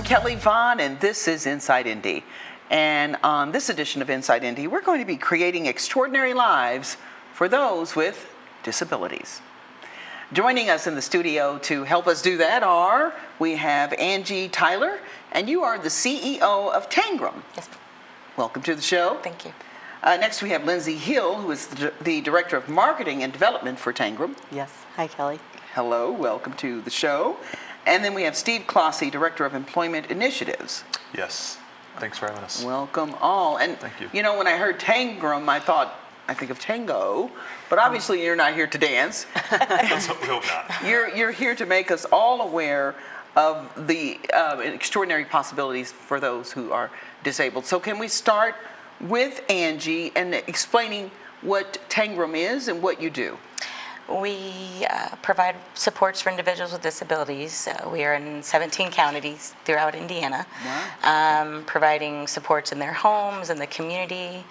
Kelly Vaughn, and this is Inside Indy. And on this edition of Inside Indy, we're going to be creating extraordinary lives for those with disabilities. Joining us in the studio to help us do that we have Angie Tyler, and you are the CEO of Tangram. Yes. Welcome to the show. Thank you. Next we have Lindsay Hill, who is the Director of Marketing and Development for Tangram. Yes. Hi, Kelly. Hello, welcome to the show. And then we have Steve Clossey, Director of Employment Initiatives. Yes. Thanks for having us. Welcome all. And thank you. You know, when I heard Tangram, I think of tango, but obviously you're not here to dance. Let's hope not. You're here to make us all aware of the extraordinary possibilities for those who are disabled. So can we start with Angie and explaining what Tangram is and what you do? We provide supports for individuals with disabilities. We are in 17 counties throughout Indiana, wow. Providing supports in their homes, in the community,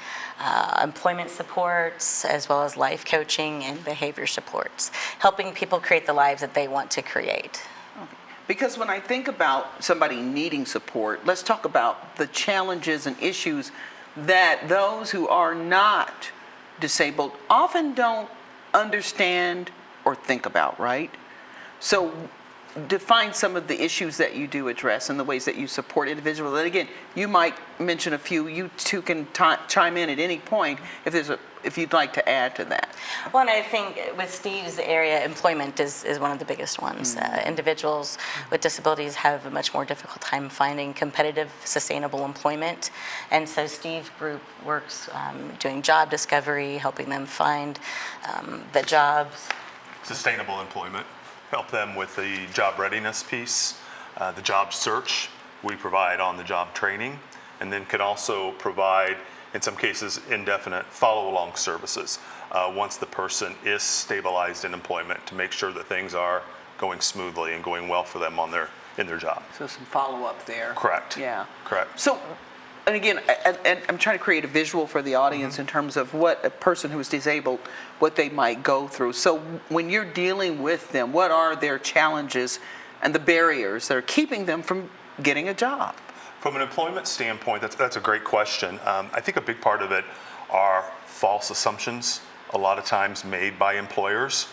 employment supports, as well as life coaching and behavior supports, helping people create the lives that they want to create. Okay. Because when I think about somebody needing support, let's talk about the challenges and issues that those who are not disabled often don't understand or think about, right? So define some of the issues that you do address and the ways that you support individuals. And again, you might mention a few. You two can chime in at any point if you'd like to add to that. Well, and I think with Steve's area, employment is one of the biggest ones. Mm-hmm. Individuals with disabilities have a much more difficult time finding competitive, sustainable employment. And so Steve's group works doing job discovery, helping them find the jobs. Sustainable employment. Help them with the job readiness piece, the job search. We provide on-the-job training, and then can also provide, in some cases, indefinite follow-along services once the person is stabilized in employment to make sure that things are going smoothly and going well for them in their job. So some follow-up there. Correct. Yeah. Correct. So, and again, I'm trying to create a visual for the audience in terms of what a person who is disabled, what they might go through. So when you're dealing with them, what are their challenges and the barriers that are keeping them from getting a job? From an employment standpoint, that's a great question. I think a big part of it are false assumptions, a lot of times made by employers,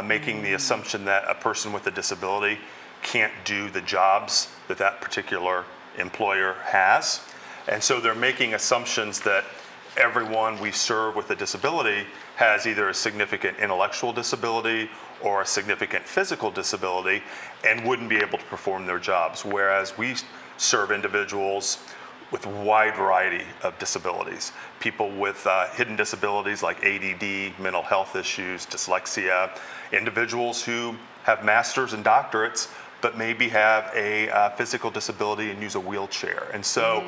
making the assumption that a person with a disability can't do the jobs that particular employer has. And so they're making assumptions that everyone we serve with a disability has either a significant intellectual disability or a significant physical disability and wouldn't be able to perform their jobs, whereas we serve individuals with a wide variety of disabilities. People with hidden disabilities like ADD, mental health issues, dyslexia, individuals who have masters and doctorates but maybe have a physical disability and use a wheelchair. And so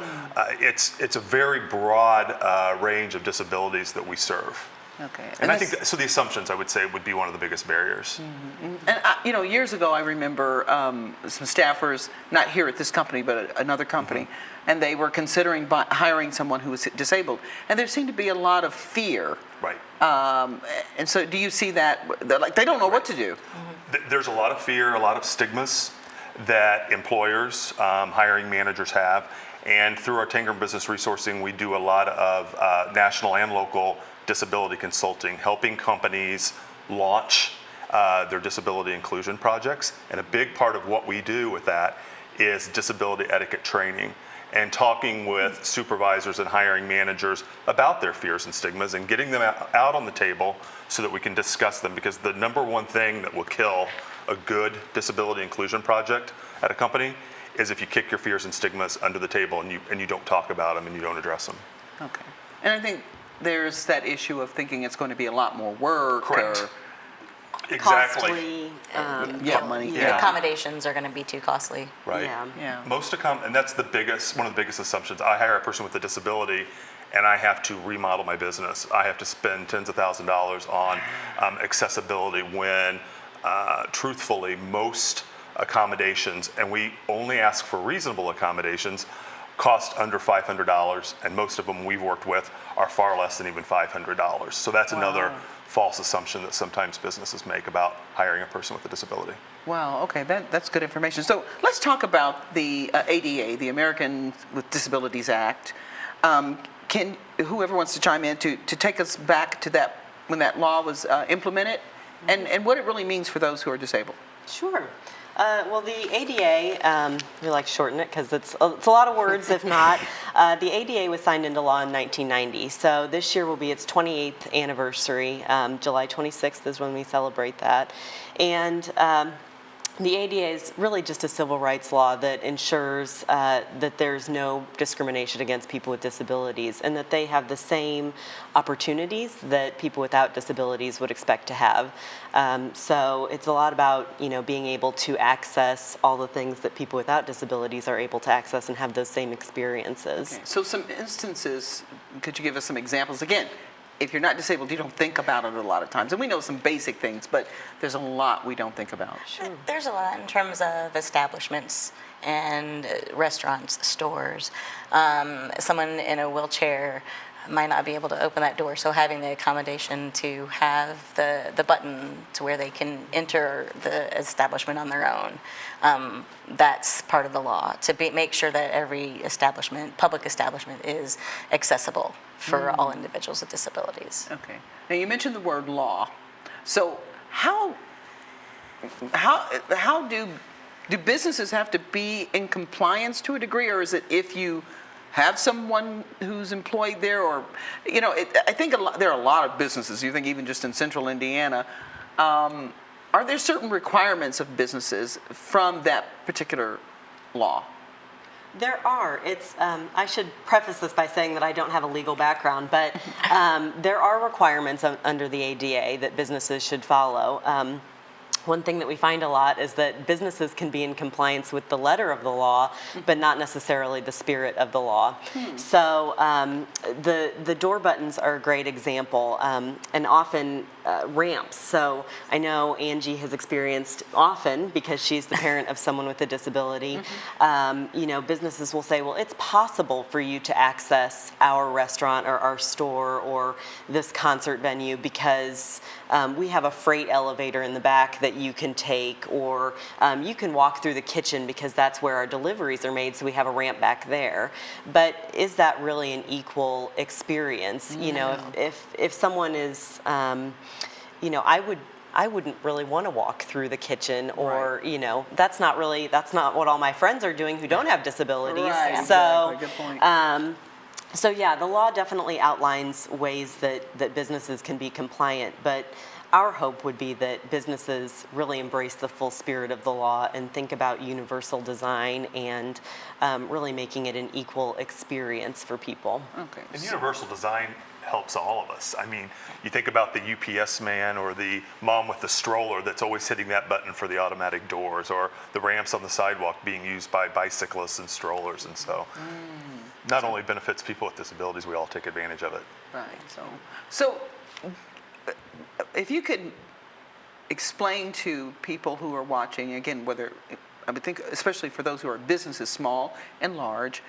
it's a very broad range of disabilities that we serve. Okay. And I think so the assumptions, I would say, would be one of the biggest barriers. Mm-hmm. And years ago, I remember some staffers, not here at this company, but another company, and they were considering hiring someone who was disabled. And there seemed to be a lot of fear. Right. And so do you see that? Like, they don't know what to do. There's a lot of fear, a lot of stigmas that employers, hiring managers have. And through our Tangram Business Resourcing, we do a lot of national and local disability consulting, helping companies launch their disability inclusion projects. And a big part of what we do with that is disability etiquette training and talking with supervisors and hiring managers about their fears and stigmas and getting them out on the table so that we can discuss them, because the number one thing that will kill a good disability inclusion project at a company is if you kick your fears and stigmas under the table and you don't talk about them and you don't address them. Okay. And I think there's that issue of thinking it's going to be a lot more work. Correct. Exactly. Costly. Money. The accommodations are going to be too costly. Right. Yeah. And that's one of the biggest assumptions. I hire a person with a disability, and I have to remodel my business. I have to spend tens of thousands of dollars on accessibility when, truthfully, most accommodations, and we only ask for reasonable accommodations, cost under $500, and most of them we've worked with are far less than even $500. So that's another false assumption that sometimes businesses make about hiring a person with a disability. Wow, okay, that's good information. So let's talk about the ADA, the American with Disabilities Act. Can whoever wants to chime in to take us back to that when that law was implemented, and what it really means for those who are disabled? Sure. Well, the ADA, we like to shorten it because it's a lot of words, if not. The ADA was signed into law in 1990, so this year will be its 28th anniversary. July 26th is when we celebrate that. And the ADA is really just a civil rights law that ensures that there's no discrimination against people with disabilities and that they have the same opportunities that people without disabilities would expect to have. So it's a lot about, being able to access all the things that people without disabilities are able to access and have those same experiences. Okay. So some instances, could you give us some examples? Again, if you're not disabled, you don't think about it a lot of times. And we know some basic things, but there's a lot we don't think about. Sure. There's a lot in terms of establishments and restaurants, stores. Someone in a wheelchair might not be able to open that door, so having the accommodation to have the button to where they can enter the establishment on their own, that's part of the law, to make sure that every establishment, public establishment, is accessible for all individuals with disabilities. Okay. Now you mentioned the word law. So how do businesses have to be in compliance to a degree, or is it if you have someone who's employed there, or I think there are a lot of businesses. You think even just in central Indiana, are there certain requirements of businesses from that particular law? There are. I should preface this by saying that I don't have a legal background, but there are requirements under the ADA that businesses should follow. One thing that we find a lot is that businesses can be in compliance with the letter of the law, but not necessarily the spirit of the law. So the door buttons are a great example, and often ramps. So I know Angie has experienced often, because she's the parent of someone with a disability, businesses will say, well, it's possible for you to access our restaurant or our store or this concert venue because we have a freight elevator in the back that you can take, or you can walk through the kitchen because that's where our deliveries are made, so we have a ramp back there. But is that really an equal experience? No. If someone is, I wouldn't really want to walk through the kitchen, or that's not what all my friends are doing who don't have disabilities. Right. So, exactly. Good point. So yeah, the law definitely outlines ways that businesses can be compliant, but our hope would be that businesses really embrace the full spirit of the law and think about universal design and really making it an equal experience for people. Okay. And universal design helps all of us. I mean, you think about the UPS man or the mom with the stroller that's always hitting that button for the automatic doors, or the ramps on the sidewalk being used by bicyclists and strollers. And so not only benefits people with disabilities, we all take advantage of it. Right. So if you could explain to people who are watching, again, I would think, especially for those who are businesses, small and large,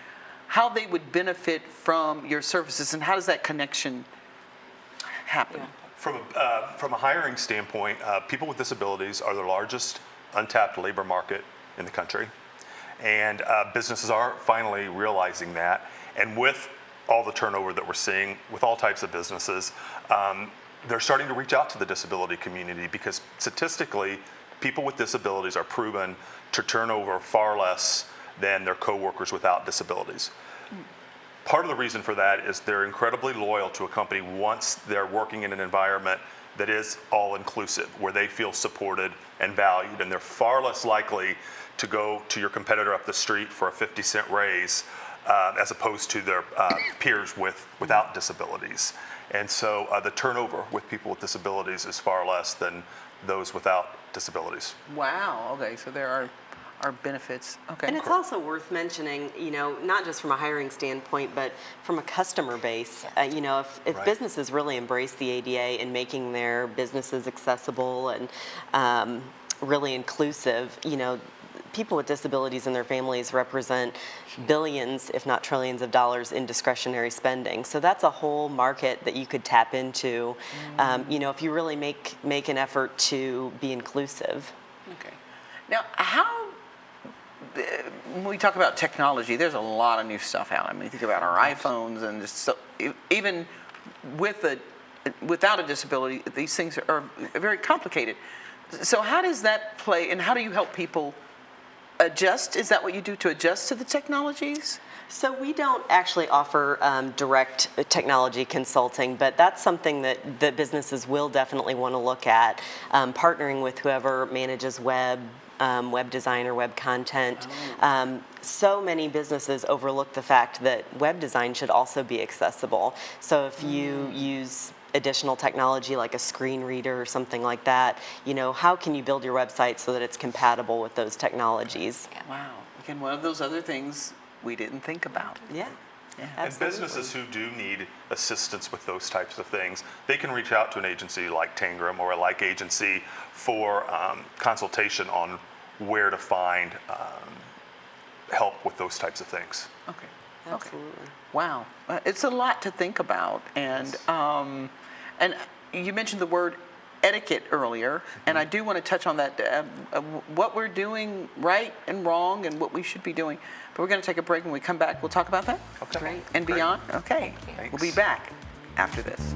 how they would benefit from your services, and how does that connection happen? Yeah. From a hiring standpoint, people with disabilities are the largest untapped labor market in the country. And businesses are finally realizing that. And with all the turnover that we're seeing with all types of businesses, they're starting to reach out to the disability community, because statistically, people with disabilities are proven to turn over far less than their coworkers without disabilities. Part of the reason for that is they're incredibly loyal to a company once they're working in an environment that is all-inclusive, where they feel supported and valued, and they're far less likely to go to your competitor up the street for a 50-cent raise as opposed to their peers without disabilities. And so the turnover with people with disabilities is far less than those without disabilities. Wow. Okay. So there are benefits. Okay. And it's also worth mentioning, not just from a hiring standpoint, but from a customer base. If Right. businesses really embrace the ADA in making their businesses accessible and really inclusive, people with disabilities and their families represent billions, if not trillions of dollars in discretionary spending. So that's a whole market that you could tap into, you know, if you really make an effort to be inclusive. Okay. Now, when we talk about technology, there's a lot of new stuff out. I mean, think about our iPhones and just so, even without a disability, these things are very complicated. So how does that play, and how do you help people adjust? Is that what you do, to adjust to the technologies? So we don't actually offer direct technology consulting, but that's something that businesses will definitely want to look at, partnering with whoever manages web design or web content. So many businesses overlook the fact that web design should also be accessible. So if you use additional technology like a screen reader or something like that, you know, how can you build your website so that it's compatible with those technologies? Wow. Again, one of those other things we didn't think about. Yeah. Yeah. And businesses who do need assistance with those types of things, they can reach out to an agency like Tangram or a like agency for consultation on where to find help with those types of things. Okay. Absolutely. Okay. Wow. It's a lot to think about. And you mentioned the word etiquette earlier, and I do want to touch on that, what we're doing right and wrong and what we should be doing. But we're going to take a break. When we come back, we'll talk about that. Okay. Great. And Great. beyond? Okay. Thanks. We'll be back after this.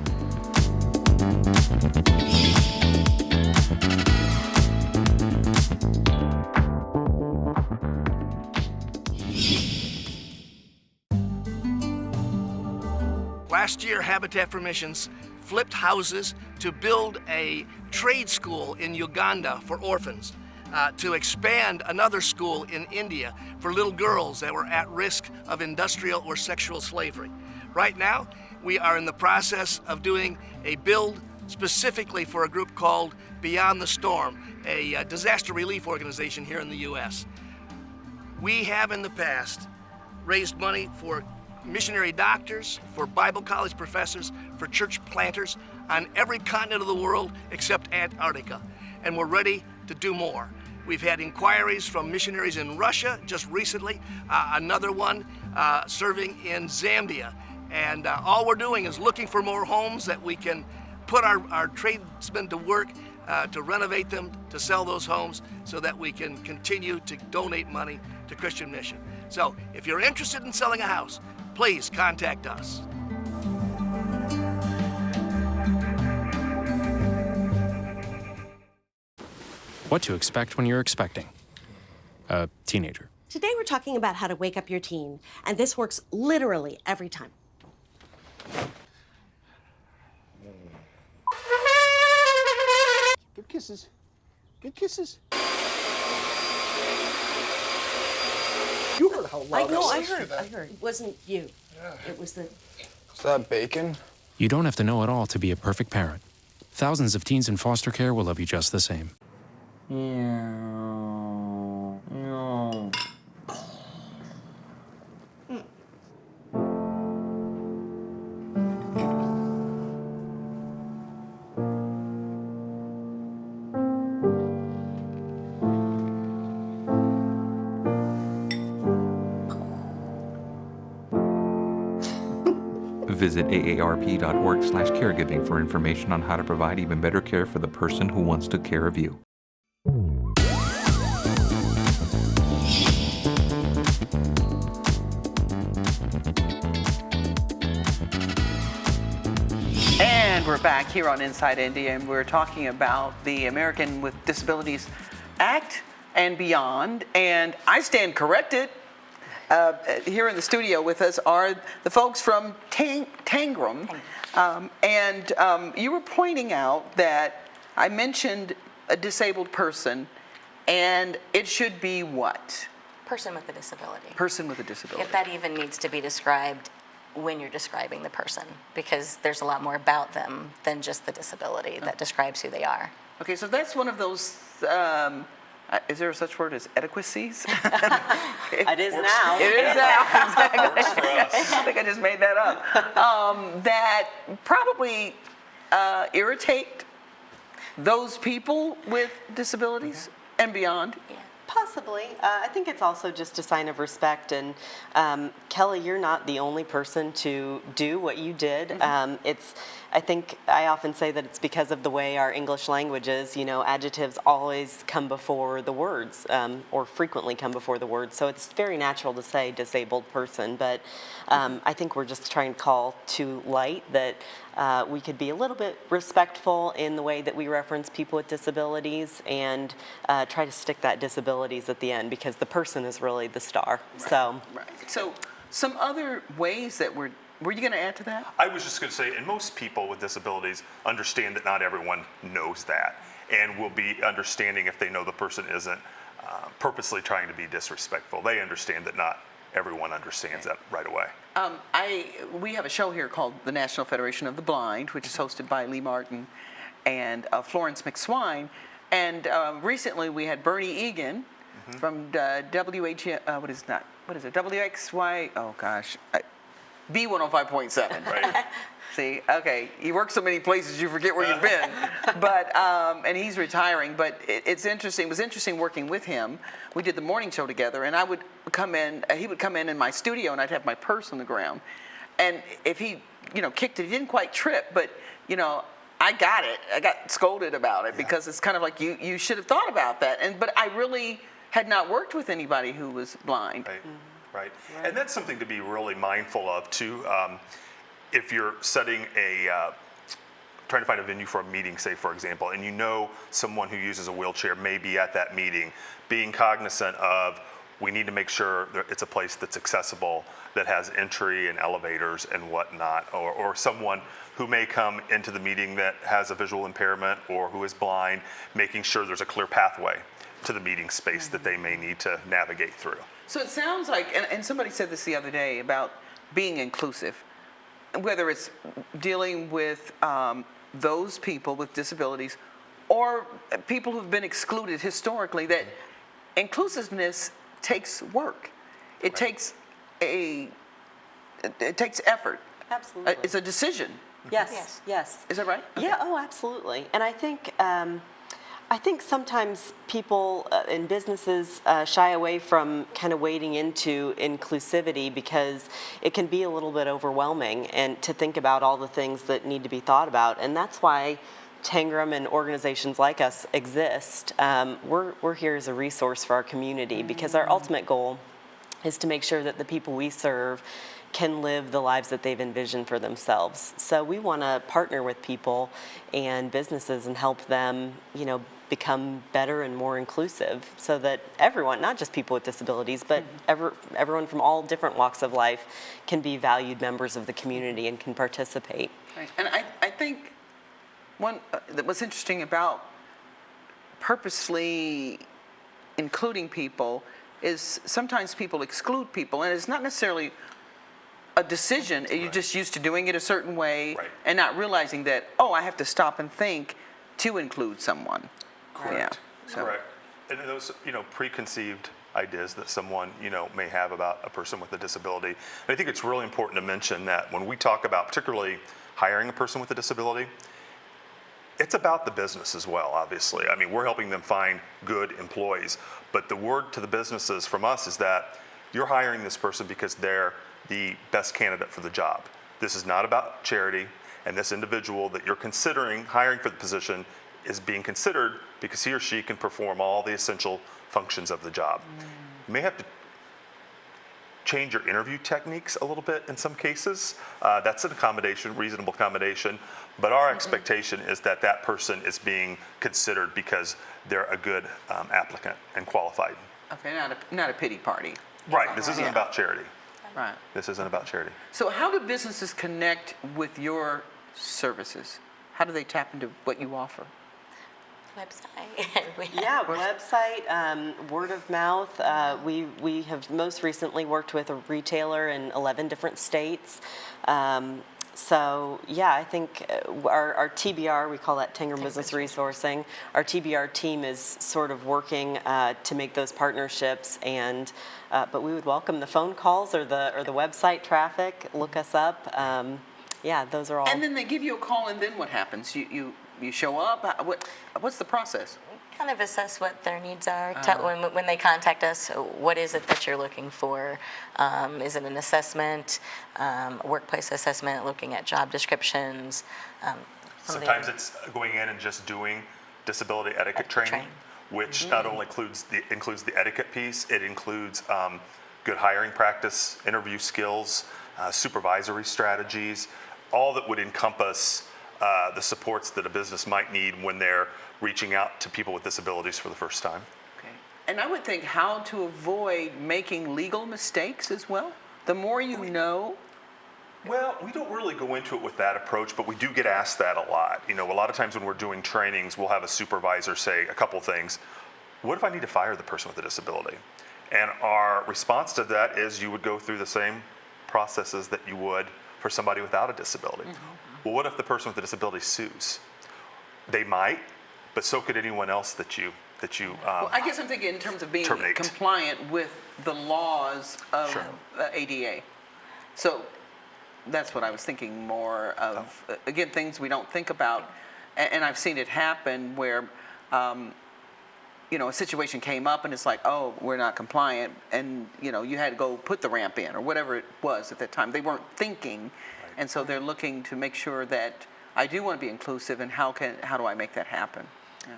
Last year, Habitat for Missions flipped houses to build a trade school in Uganda for orphans, to expand another school in India for little girls that were at risk of industrial or sexual slavery. Right now, we are in the process of doing a build specifically for a group called Beyond the Storm, a disaster relief organization here in the U.S. We have in the past raised money for missionary doctors, for Bible college professors, for church planters on every continent of the world except Antarctica. And we're ready to do more. We've had inquiries from missionaries in Russia just recently, another one serving in Zambia. And all we're doing is looking for more homes that we can put our tradesmen to work to renovate them, to sell those homes so that we can continue to donate money to Christian Mission. So if you're interested in selling a house, please contact us. What to expect when you're expecting a teenager. Today we're talking about how to wake up your teen, and this works literally every time. Good kisses. Good kisses. You heard how loud I heard. It wasn't you. Yeah. It was the... Is that bacon? You don't have to know it all to be a perfect parent. Thousands of teens in foster care will love you just the same. Visit aarp.org/caregiving for information on how to provide even better care for the person who wants to care of you. And we're back here on Inside Indy, and we're talking about the American with Disabilities Act and beyond. And I stand corrected. Here in the studio with us are the folks from Tangram. And you were pointing out that I mentioned a disabled person, and it should be what? Person with a disability. Person with a disability. If that even needs to be described when you're describing the person, because there's a lot more about them than just the disability that describes who they are. Okay, so that's one of those, is there such word as adequacies? It is now. It is now, exactly. I think I just made that up. That probably irritate those people with disabilities and beyond. Yeah. Possibly. I think it's also just a sign of respect. And Kelly, you're not the only person to do what you did. I think I often say that it's because of the way our English language is. You know, adjectives always come before the words, or frequently come before the words. So it's very natural to say disabled person. But I think we're just trying to call to light that we could be a little bit respectful in the way that we reference people with disabilities, and try to stick that disabilities at the end, because the person is really the star. So some other ways that were you going to add to that? I was just going to say, and most people with disabilities understand that not everyone knows that, and will be understanding if they know the person isn't purposely trying to be disrespectful. They understand that not everyone understands that right away. We have a show here called the National Federation of the Blind, which is hosted by Lee Martin and Florence McSwine. And recently we had Bernie Egan from WXY, oh gosh, B105.7. Right. See, okay, you work so many places you forget where you've been. But and he's retiring. But it's interesting. It was interesting working with him. We did the morning show together, and I would come in. He would come in my studio, and I'd have my purse on the ground. And if he, kicked it, he didn't quite trip, but I got it. I got scolded about it because it's kind of like you should have thought about that. But I really had not worked with anybody who was blind. Right. And that's something to be really mindful of too. If you're setting trying to find a venue for a meeting, say for example, and someone who uses a wheelchair may be at that meeting, being cognizant of, we need to make sure that it's a place that's accessible, that has entry and elevators and whatnot, or someone who may come into the meeting that has a visual impairment or who is blind, making sure there's a clear pathway to the meeting space that they may need to navigate through. So it sounds like, and somebody said this the other day about being inclusive, whether it's dealing with those people with disabilities or people who've been excluded historically, that inclusiveness takes work. It takes effort. Absolutely. It's a decision. Yes. Is that right? Okay. Yeah, oh, absolutely. And I think sometimes people in businesses shy away from kind of wading into inclusivity because it can be a little bit overwhelming, and to think about all the things that need to be thought about. And that's why Tangram and organizations like us exist. We're here as a resource for our community, because our ultimate goal is to make sure that the people we serve can live the lives that they've envisioned for themselves. So we want to partner with people and businesses and help them, become better and more inclusive, so that everyone, not just people with disabilities, but everyone from all different walks of life can be valued members of the community and can participate. Right. And I think what's interesting about purposely including people is sometimes people exclude people, and it's not necessarily a decision. You're just used to doing it a certain way and not realizing that, I have to stop and think to include someone. Correct. Yeah. So. Correct. And those, preconceived ideas that someone, may have about a person with a disability. And I think it's really important to mention that when we talk about particularly hiring a person with a disability, it's about the business as well, obviously. I mean, we're helping them find good employees, but the word to the businesses from us is that you're hiring this person because they're the best candidate for the job. This is not about charity, and this individual that you're considering hiring for the position is being considered because he or she can perform all the essential functions of the job. You may have to change your interview techniques a little bit in some cases. That's an accommodation, reasonable accommodation, but our expectation is that that person is being considered because they're a good applicant and qualified. Okay, not a pity party. Right, this isn't about charity. Right. This isn't about charity. So how do businesses connect with your services? How do they tap into what you offer? Website. Yeah, website, word of mouth. We have most recently worked with a retailer in 11 different states. So yeah, I think our TBR, we call that Tangram Business Resourcing. Our TBR team is sort of working to make those partnerships, and but we would welcome the phone calls or the website traffic. Look us up. Yeah, those are all. And then they give you a call, and then what happens? You show up. What's the process? kind of assess what their needs are. When they contact us, what is it that you're looking for? Is it an assessment, workplace assessment, looking at job descriptions? Sometimes it's going in and just doing disability etiquette training, which not only includes the etiquette piece, it includes good hiring practice, interview skills, supervisory strategies, all that would encompass the supports that a business might need when they're reaching out to people with disabilities for the first time. Okay. And I would think how to avoid making legal mistakes as well. The more you know. Well, we don't really go into it with that approach, but we do get asked that a lot. You know, a lot of times when we're doing trainings, we'll have a supervisor say a couple things. What if I need to fire the person with a disability? And our response to that is you would go through the same processes that you would for somebody without a disability. Well, what if the person with a disability sues? They might, but so could anyone else that you Well, I guess I'm thinking in terms of being terminate. compliant with the laws of Sure. ADA. So that's what I was thinking more of. Again, things we don't think about, and I've seen it happen where, you know, a situation came up and it's like, oh, we're not compliant, and you know, you had to go put the ramp in or whatever it was at that time. They weren't thinking, and so they're looking to make sure that I do want to be inclusive, and how do I make that happen? Yeah.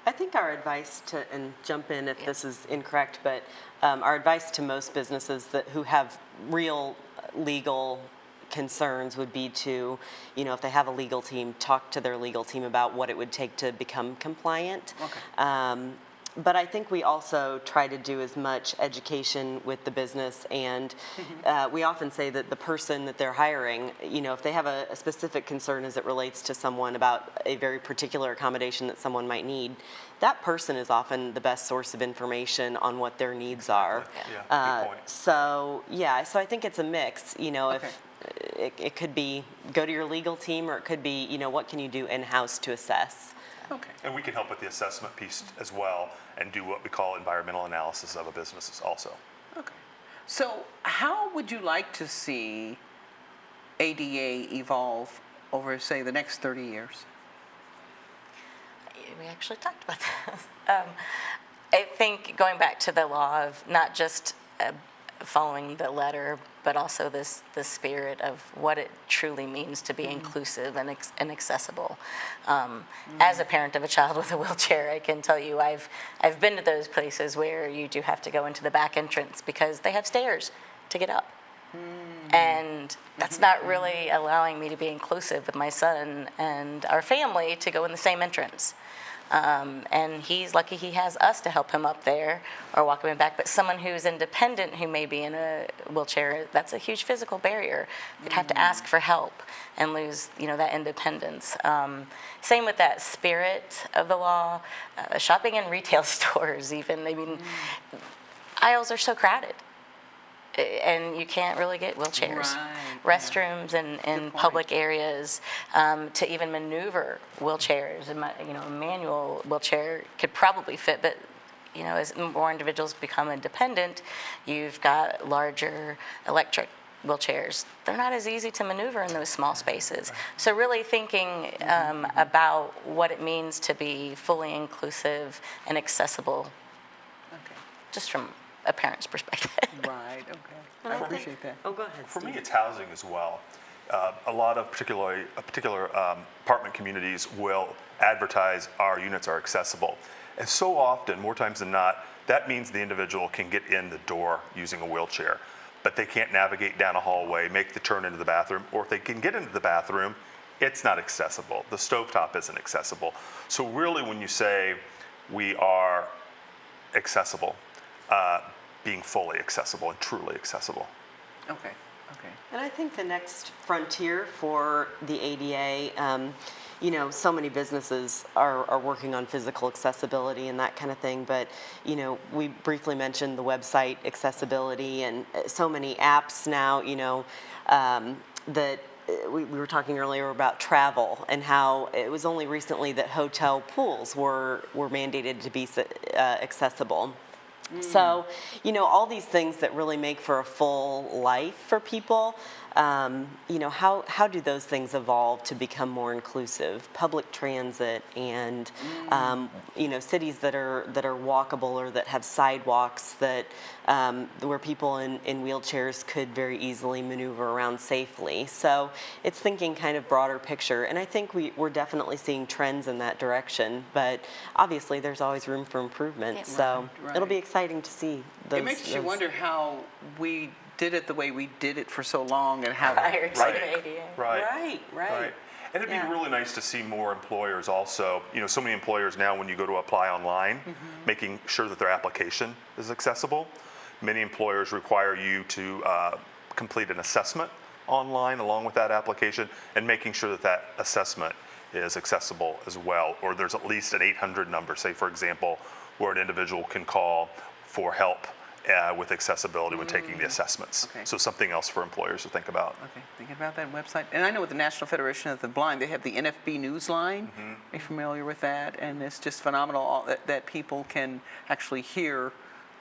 I think our advice to, and jump in if this is incorrect, but our advice to most businesses who have real legal concerns would be to, you know, if they have a legal team, talk to their legal team about what it would take to become compliant. Okay. But I think we also try to do as much education with the business, and we often say that the person that they're hiring, you know, if they have a specific concern as it relates to someone about a very particular accommodation that someone might need, that person is often the best source of information on what their needs are. Yeah, good point. So I think it's a mix, you know, Okay. if it could be go to your legal team, or it could be, you know, what can you do in-house to assess? Okay. And we can help with the assessment piece as well and do what we call environmental analysis of a business also. Okay. So how would you like to see ADA evolve over, say, the next 30 years? We actually talked about this. I think going back to the law of not just following the letter, but also the spirit of what it truly means to be inclusive and accessible. As a parent of a child with a wheelchair, I can tell you I've been to those places where you do have to go into the back entrance because they have stairs to get up. And that's not really allowing me to be inclusive with my son and our family to go in the same entrance. And he's lucky he has us to help him up there or walk him back. But someone who's independent, who may be in a wheelchair, that's a huge physical barrier. You'd have to ask for help and lose, you know, that independence. Same with that spirit of the law. Shopping in retail stores, even. I mean, aisles are so crowded. And you can't really get wheelchairs. Right, Restrooms in public areas, to even maneuver wheelchairs. You know, a manual wheelchair could probably fit, but you know, as more individuals become independent, you've got larger electric wheelchairs. They're not as easy to maneuver in those small spaces. So really thinking about what it means to be fully inclusive and accessible, just from a parent's perspective. Right, okay. I appreciate that. Oh, go ahead, For me, Steve. it's housing as well. A lot of particular apartment communities will advertise our units are accessible. And so often, more times than not, that means the individual can get in the door using a wheelchair, but they can't navigate down a hallway, make the turn into the bathroom, or if they can get into the bathroom, it's not accessible. The stovetop isn't accessible. So really, when you say we are accessible, being fully accessible and truly accessible. Okay, okay. And I think the next frontier for the ADA, you know, so many businesses are working on physical accessibility and that kind of thing, but, you know, we briefly mentioned the website accessibility and so many apps now, you know, that we were talking earlier about travel and how it was only recently that hotel pools were mandated to be accessible. So, you know, all these things that really make for a full life for people, you know, how do those things evolve to become more inclusive? Public transit and, you know, cities that are walkable or that have sidewalks that where people in wheelchairs could very easily maneuver around safely. So it's thinking kind of broader picture, and I think we're definitely seeing trends in that direction. But obviously, there's always room for improvement. So it'll be exciting to see. It makes you wonder how we did it the way we did it for so long, and how Prior to the ADA. Right. Right. And it'd be really nice to see more employers also, you know, so many employers now when you go to apply online, making sure that their application is accessible. Many employers require you to complete an assessment online along with that application, and making sure that that assessment is accessible as well, or there's at least an 800 number, say for example, where an individual can call for help with accessibility when taking the assessments. Okay. So something else for employers to think about. Okay, thinking about that website. And I know with the National Federation of the Blind, they have the NFB Newsline. Are you familiar with that? And it's just phenomenal that people can actually hear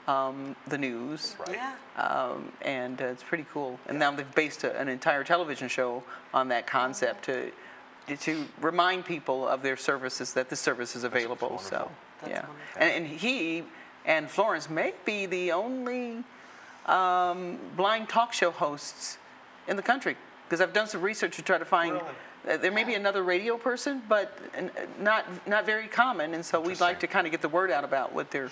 the news. Right. Yeah. And it's pretty cool. And now they've based an entire television show on that concept to remind people of their services, that this service is available. So, That's yeah. wonderful. And he and Florence may be the only blind talk show hosts in the country, because I've done some research to try to find. There may be another radio person, but not very common, and so we'd like to kind of get the word out about what they're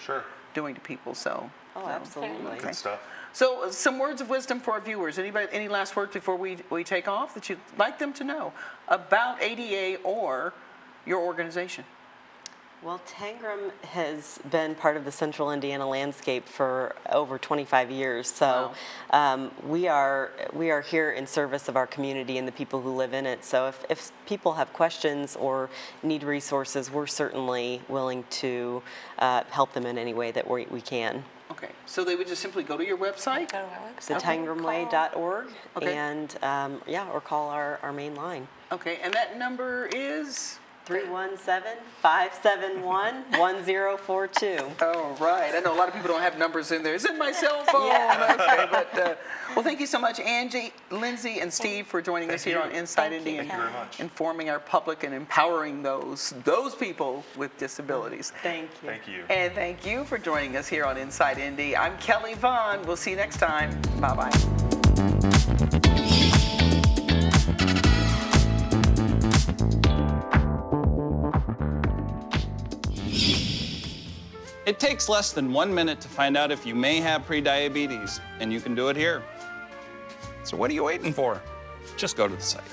doing to people. So. Oh, absolutely. Good stuff. So, some words of wisdom for our viewers. Anybody, any last words before we take off that you'd like them to know about ADA or your organization? Well, Tangram has been part of the Central Indiana landscape for over 25 years. So we are here in service of our community and the people who live in it. So if people have questions or need resources, we're certainly willing to help them in any way that we can. Okay, so they would just simply go to your website? Go to our website. TheTangramway.org, Okay. and or call our main line. Okay, and that number is? 317-571-1042. Oh, right. I know a lot of people don't have numbers in there. It's in my cell phone. Yeah. Okay, but, well, thank you so much, Angie, Lindsay, and Steve for joining us here on Inside Indy and informing our public and empowering those people with disabilities. Thank you. Thank you. And thank you for joining us here on Inside Indy. I'm Kelly Vaughn. We'll see you next time. Bye-bye. It takes less than 1 minute to find out if you may have prediabetes, and you can do it here. So what are you waiting for? Just go to the site.